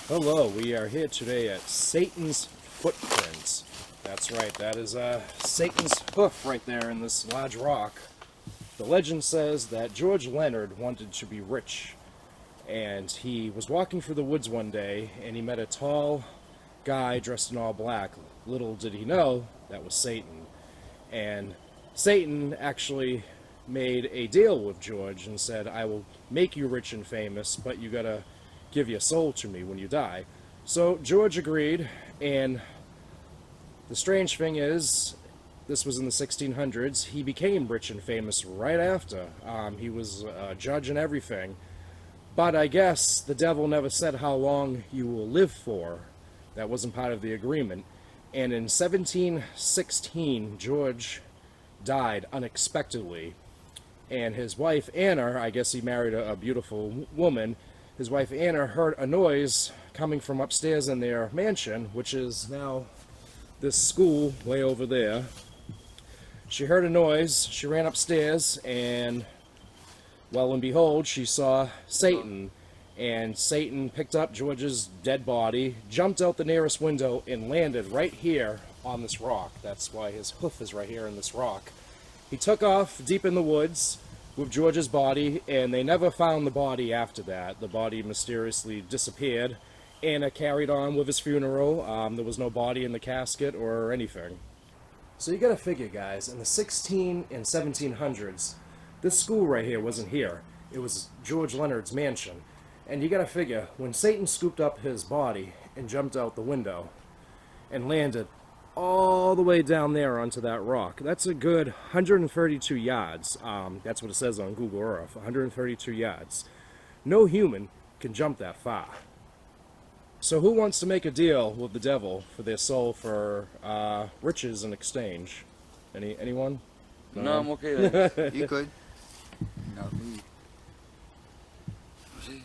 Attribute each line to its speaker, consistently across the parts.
Speaker 1: Hello, we are here today at Satan's Footprints. That's right, that is Satan's hoof right there in this large rock. The legend says that George Leonard wanted to be rich, and he was walking through the woods one day, and he met a tall guy dressed in all black. Little did he know, that was Satan. And Satan actually made a deal with George and said, I will make you rich and famous, but you gotta give your soul to me when you die. So George agreed, and the strange thing is, this was in the 1600s, he became rich and famous right after. He was a judge and everything. But I guess the devil never said how long you will live for. That wasn't part of the agreement. And in 1716, George died unexpectedly. And his wife, Anna, I guess he married a beautiful woman. His wife, Anna, heard a noise coming from upstairs in their mansion, which is now this school way over there. She heard a noise, she ran upstairs, and lo and behold, she saw Satan. And Satan picked up George's dead body, jumped out the nearest window, and landed right here on this rock. That's why his hoof is right here in this rock. He took off deep in the woods with George's body, and they never found the body after that. The body mysteriously disappeared. Anna carried on with his funeral. There was no body in the casket or anything. So you gotta figure, guys, in the 16 and 1700s, this school right here wasn't here. It was George Leonard's mansion. And you gotta figure, when Satan scooped up his body and jumped out the window and landed all the way down there onto that rock, that's a good 132 yards. That's what it says on Google Earth, 132 yards. No human can jump that far. So who wants to make a deal with the devil for their soul for riches in exchange? Anyone?
Speaker 2: No, I'm okay then.
Speaker 3: You could. Not me.
Speaker 2: See?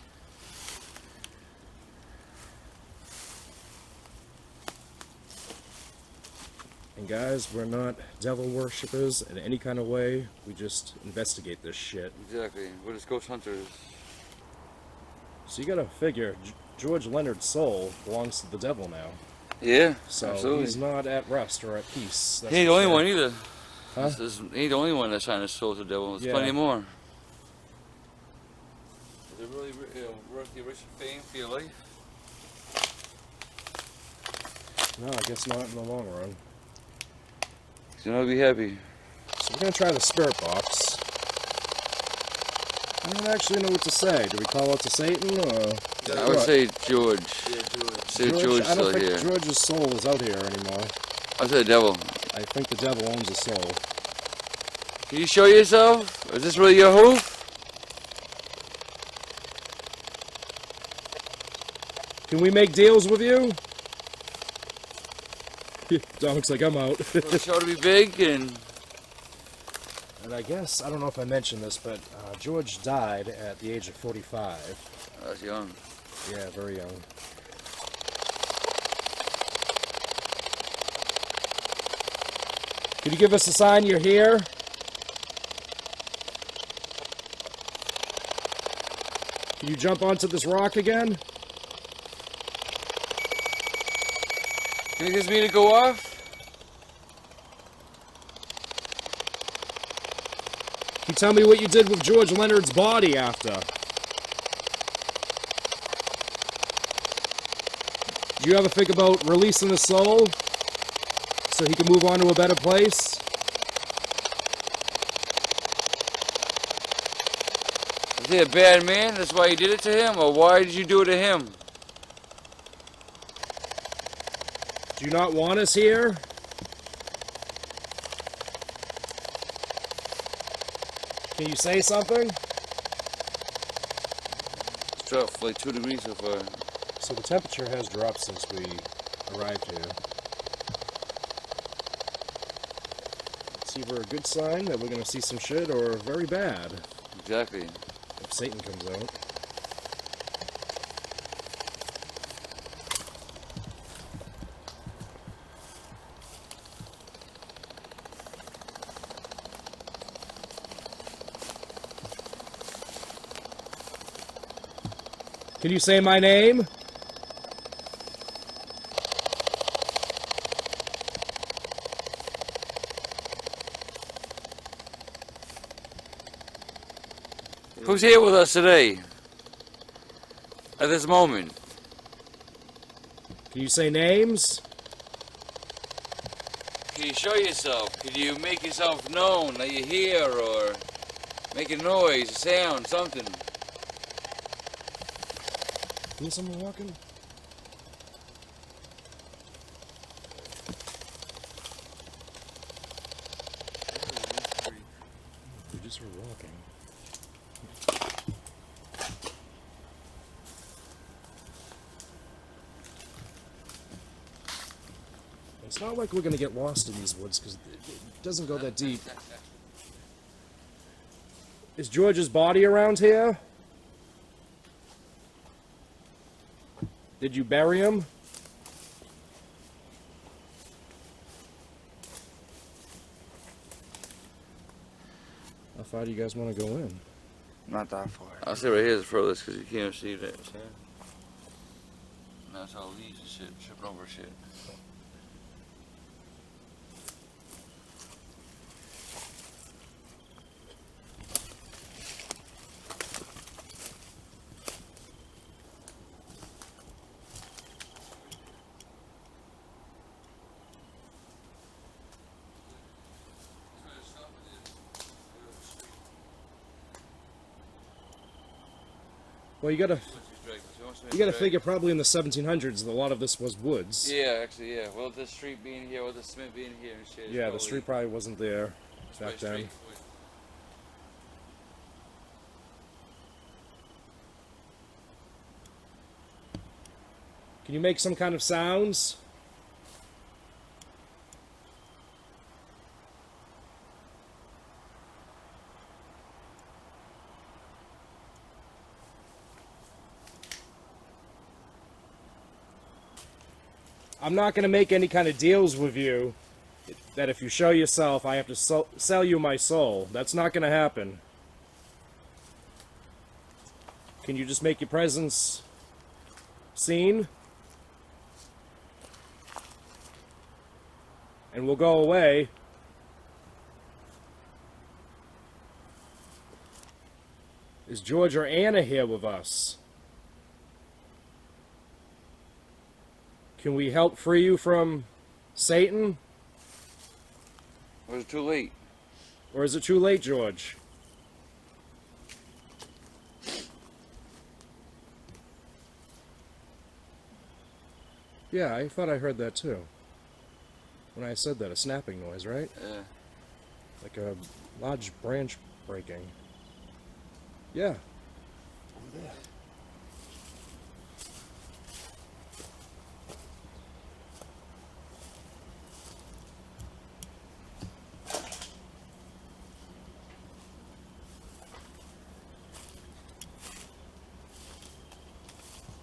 Speaker 1: And guys, we're not devil worshippers in any kind of way. We just investigate this shit.
Speaker 2: Exactly. We're just ghost hunters.
Speaker 1: So you gotta figure, George Leonard's soul belongs to the devil now.
Speaker 2: Yeah,
Speaker 1: So
Speaker 2: absolutely.
Speaker 1: he's not at rest or at peace.
Speaker 2: He ain't the only one either.
Speaker 1: Huh?
Speaker 2: He ain't the only one that's trying to soul to the devil. There's
Speaker 1: Yeah.
Speaker 2: plenty more. Is it really worth your rich fame for your life?
Speaker 1: No, I guess not in the long run.
Speaker 2: You know, be happy.
Speaker 1: So we're gonna try the spirit box. I don't actually know what to say. Do we call out to Satan or?
Speaker 2: I would say George.
Speaker 3: Yeah, George.
Speaker 2: Say George's
Speaker 1: I don't
Speaker 2: still
Speaker 1: think
Speaker 2: here.
Speaker 1: George's soul is out here anymore.
Speaker 2: I say the devil.
Speaker 1: I think the devil owns his soul.
Speaker 2: Can you show yourself? Is this really your hoof?
Speaker 1: Can we make deals with you? Don looks like I'm out.
Speaker 2: For the show to be big and
Speaker 1: And I guess, I don't know if I mentioned this, but George died at the age of 45.
Speaker 2: that's young.
Speaker 1: Yeah, very young. Can you give us a sign you're here? Can you jump onto this rock again?
Speaker 2: Can you get me to go off?
Speaker 1: Can you tell me what you did with George Leonard's body after? Do you ever think about releasing his soul so he can move on to a better place?
Speaker 2: Is he a bad man? That's why you did it to him? Or why did you do it to him?
Speaker 1: Do you not want us here? Can you say something?
Speaker 2: It's dropped like 2 degrees so far.
Speaker 1: So the temperature has dropped since we arrived here. It's either a good sign that we're going to see some shit or very bad
Speaker 2: Exactly.
Speaker 1: if Satan comes out. Can you say my name?
Speaker 2: Who's here with us today? At this moment?
Speaker 1: Can you say names?
Speaker 2: Can you show yourself? Can you make yourself known that you're here, or make a noise, a sound, something?
Speaker 1: Is someone walking? We just were walking. It's not like we're gonna get lost in these woods because it doesn't go that deep. Is George's body around here? Did you bury him? How far do you guys want to go in?
Speaker 3: Not that far.
Speaker 2: I'll say right here is the furthest because you can't see that. See? And that's all leaves and shit, tripping over shit.
Speaker 1: Well, you gotta figure probably in the 1700s a lot of this was woods.
Speaker 2: Yeah, actually, yeah. Well, the street being here, or the cement being here and shit.
Speaker 1: Yeah, the street probably wasn't there back then. Can you make some kind of sounds? I'm not going to make any kind of deals with you that if you show yourself, I have to sell you my soul. That's not going to happen. Can you just make your presence seen? And we'll go away. Is George or Anna here with us? Can we help free you from Satan?
Speaker 2: Or is it too late?
Speaker 1: Or is it too late, George? Yeah, I thought I heard that too. When I said that, a snapping noise, right?
Speaker 2: Yeah.
Speaker 1: Like a large branch breaking. Yeah. Over there.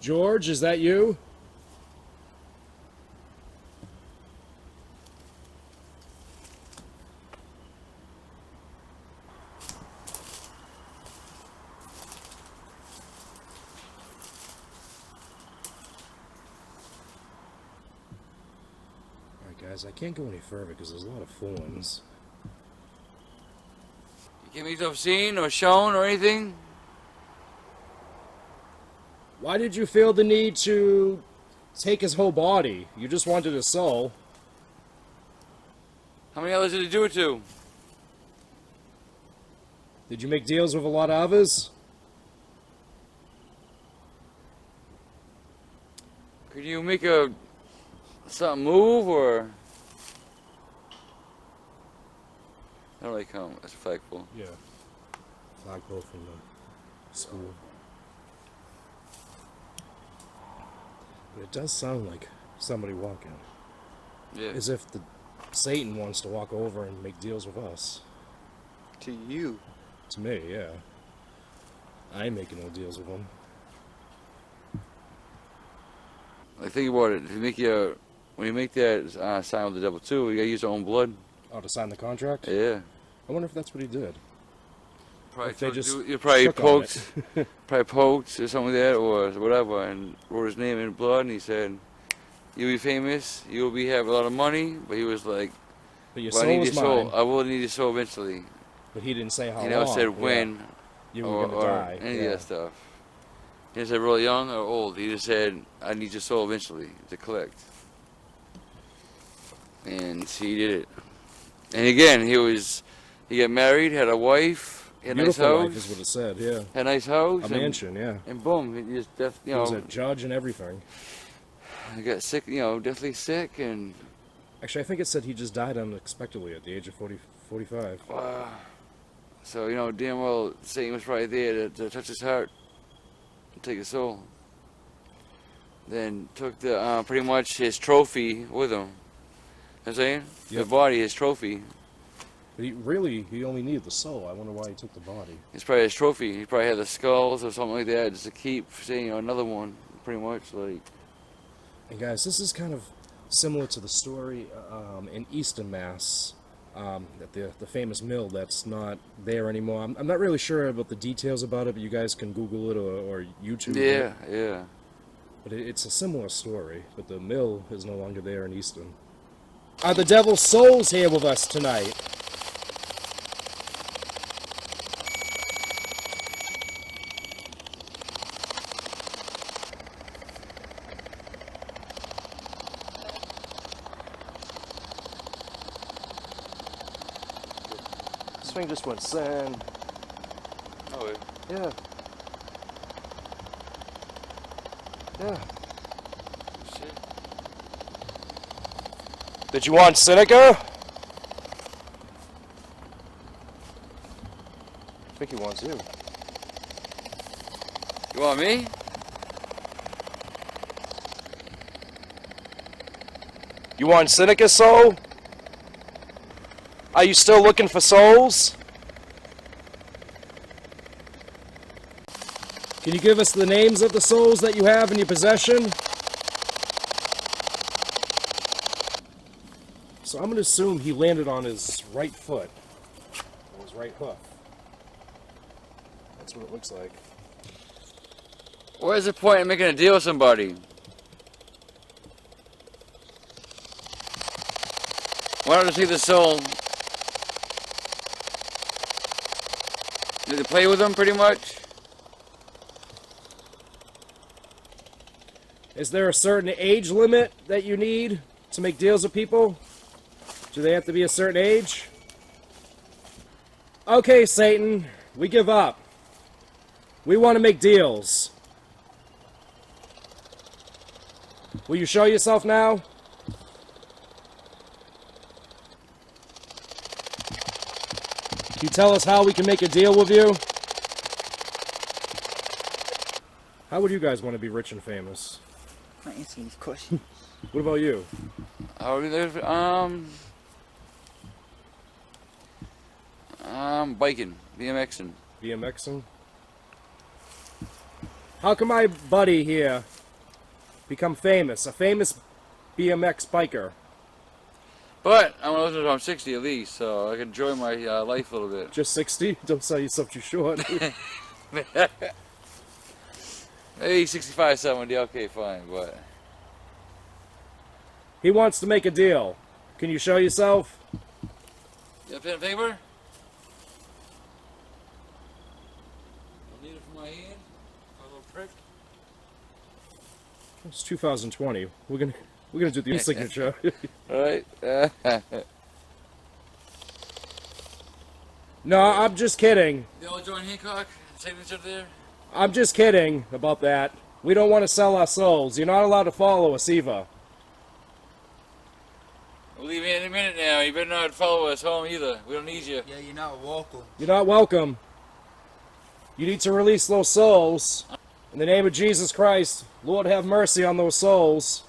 Speaker 1: George, is that you? Alright guys, I can't go any further because there's a lot of thorns.
Speaker 2: You can't make yourself seen or shown or anything?
Speaker 1: Why did you feel the need to take his whole body? You just wanted his soul.
Speaker 2: How many others did he do it to?
Speaker 1: Did you make deals with a lot of others?
Speaker 2: Could you make something move, or? I don't really count. That's a flagpole.
Speaker 1: Yeah. Flagpole from the school. But it does sound like somebody walking.
Speaker 2: Yeah.
Speaker 1: As if Satan wants to walk over and make deals with us.
Speaker 3: To you.
Speaker 1: To me, yeah. I ain't making no deals with him.
Speaker 2: Like, think about it. If you make when you make that sign with the devil too, you gotta use your own blood.
Speaker 1: Oh, to sign the contract?
Speaker 2: Yeah.
Speaker 1: I wonder if that's what he did.
Speaker 2: Probably
Speaker 1: If they just
Speaker 2: you probably
Speaker 1: shook on
Speaker 2: poked,
Speaker 1: it.
Speaker 2: probably poked or something like that, or whatever, and wrote his name in blood, and he said, "You'll be famous. You'll have a lot of money." But he was like,
Speaker 1: But your
Speaker 2: well, I
Speaker 1: soul
Speaker 2: need
Speaker 1: is
Speaker 2: your soul.
Speaker 1: mine.
Speaker 2: I will need your soul eventually.
Speaker 1: But he didn't say how
Speaker 2: He
Speaker 1: long.
Speaker 2: never said
Speaker 1: Yeah.
Speaker 2: when.
Speaker 1: You were gonna die.
Speaker 2: any of
Speaker 1: Yeah.
Speaker 2: that stuff. He didn't say real young or old. He just said, I need your soul eventually to collect. And he did it. And again, he got married, had a wife, had a nice
Speaker 1: Beautiful
Speaker 2: house.
Speaker 1: life is what it said. Yeah.
Speaker 2: Had a nice house.
Speaker 1: A mansion. Yeah.
Speaker 2: And boom, he just,
Speaker 1: He was a judge and everything.
Speaker 2: he got sick, deathly sick, and
Speaker 1: Actually, I think it said he just died unexpectedly at the age of 45.
Speaker 2: so, damn well Satan was probably there to touch his heart and take his soul. Then took the pretty much his trophy with him. You know what I'm saying?
Speaker 1: Yep.
Speaker 2: The body, his trophy.
Speaker 1: But he only needed the soul. I wonder why he took the body.
Speaker 2: It's probably his trophy. He probably had the skulls or something like that just to keep saying, another one, pretty much, like.
Speaker 1: And guys, this is kind of similar to the story in Easton, Mass, at the famous mill that's not there anymore. I'm not really sure about the details about it, but you guys can Google it or YouTube it.
Speaker 2: Yeah.
Speaker 1: But it's a similar story, but the mill is no longer there in Easton. Are the devil's souls here with us tonight? This thing just went sand.
Speaker 2: Oh,
Speaker 1: Yeah. Yeah.
Speaker 2: shit.
Speaker 1: Did you want Seneca? I think he wants you.
Speaker 2: You want me?
Speaker 1: You want Seneca's soul? Are you still looking for souls? Can you give us the names of the souls that you have in your possession? So I'm going to assume he landed on his right foot, or his right hoof. That's what it looks like.
Speaker 2: Where's the point in making a deal with somebody? Why don't I see the soul? Did they play with them pretty much?
Speaker 1: Is there a certain age limit that you need to make deals with people? Do they have to be a certain age? Okay, Satan, we give up. We want to make deals. Will you show yourself now? Can you tell us how we can make a deal with you? How would you guys want to be rich and famous?
Speaker 3: I'm not answering these questions.
Speaker 1: What about you?
Speaker 2: How are they? Biking, BMXing.
Speaker 1: BMXing? How can my buddy here become famous? A famous BMX biker?
Speaker 2: But I'm gonna live until I'm 60 at least, so I can enjoy my life a little bit.
Speaker 1: Just 60? Don't sell yourself too short.
Speaker 2: Maybe 65, 70. Okay, fine, but
Speaker 1: He wants to make a deal. Can you show yourself?
Speaker 2: you have pen and paper? I'll need it for my hand. A little prick.
Speaker 1: It's 2020. We're gonna do the signature.
Speaker 2: All right.
Speaker 1: No, I'm just kidding.
Speaker 2: The old John Hancock signature there.
Speaker 1: I'm just kidding about that. We don't want to sell our souls. You're not allowed to follow us either.
Speaker 2: We'll leave in a minute now. You better not follow us home either. We don't need you.
Speaker 3: Yeah, you're not welcome.
Speaker 1: You're not welcome. You need to release those souls. In the name of Jesus Christ, Lord, have mercy on those souls.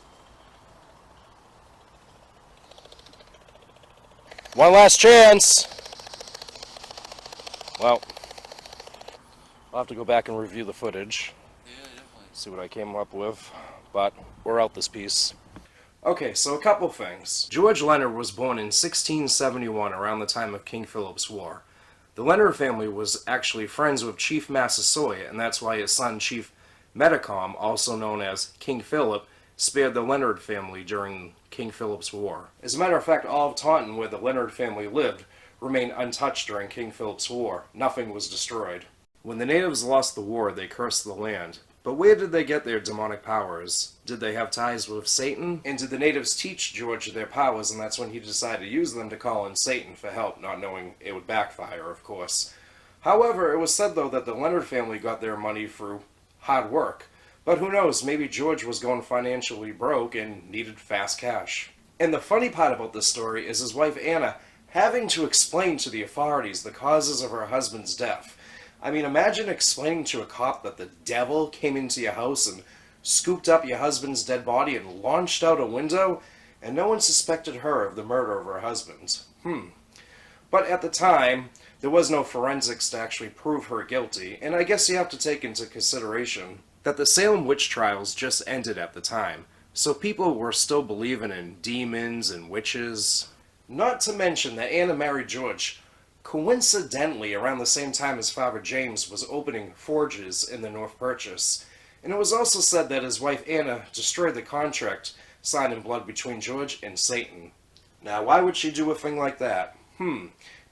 Speaker 1: One last chance. Well, I'll have to go back and review the footage.
Speaker 2: Yeah, definitely.
Speaker 1: See what I came up with, but we're out this piece. Okay, so a couple things. George Leonard was born in 1671, around the time of King Philip's War. The Leonard family was actually friends with Chief Massasoit, and that's why his son, Chief Metacom, also known as King Philip, spared the Leonard family during King Philip's War. As a matter of fact, all of Taunton, where the Leonard family lived, remained untouched during King Philip's War. Nothing was destroyed. When the natives lost the war, they cursed the land. But where did they get their demonic powers? Did they have ties with Satan? And did the natives teach George their powers, and that's when he decided to use them to call in Satan for help, not knowing it would backfire, of course. However, it was said, though, that the Leonard family got their money through hard work. But who knows, maybe George was going financially broke and needed fast cash. And the funny part about this story is his wife Anna having to explain to the authorities the causes of her husband's death. I mean, imagine explaining to a cop that the devil came into your house and scooped up your husband's dead body and launched out a window, and no one suspected her of the murder of her husband. But at the time, there was no forensics to actually prove her guilty, and I guess you have to take into consideration that the Salem witch trials just ended at the time, so people were still believing in demons and witches. Not to mention that Anna married George coincidentally around the same time his father James was opening forges in the North Purchase, and it was also said that his wife Anna destroyed the contract signed in blood between George and Satan. Now, why would she do a thing like that?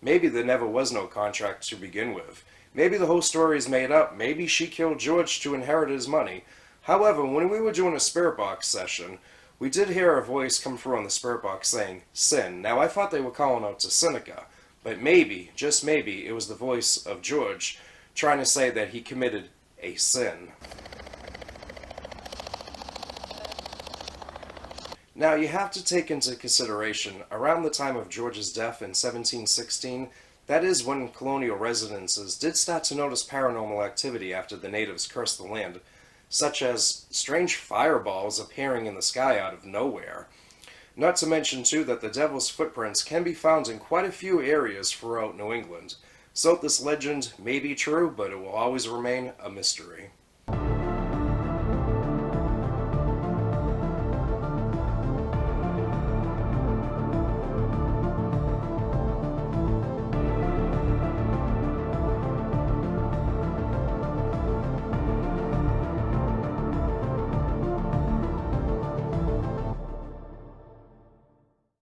Speaker 1: Maybe there never was no contract to begin with. Maybe the whole story is made up. Maybe she killed George to inherit his money. However, when we were doing a spirit box session, we did hear a voice come through on the spirit box saying, sin. Now, I thought they were calling out to Seneca, but maybe, just maybe, it was the voice of George trying to say that he committed a sin. Now, you have to take into consideration, around the time of George's death in 1716, that is when colonial residences did start to notice paranormal activity after the natives cursed the land, such as strange fireballs appearing in the sky out of nowhere. Not to mention, too, that the devil's footprints can be found in quite a few areas throughout New England. So this legend may be true, but it will always remain a mystery.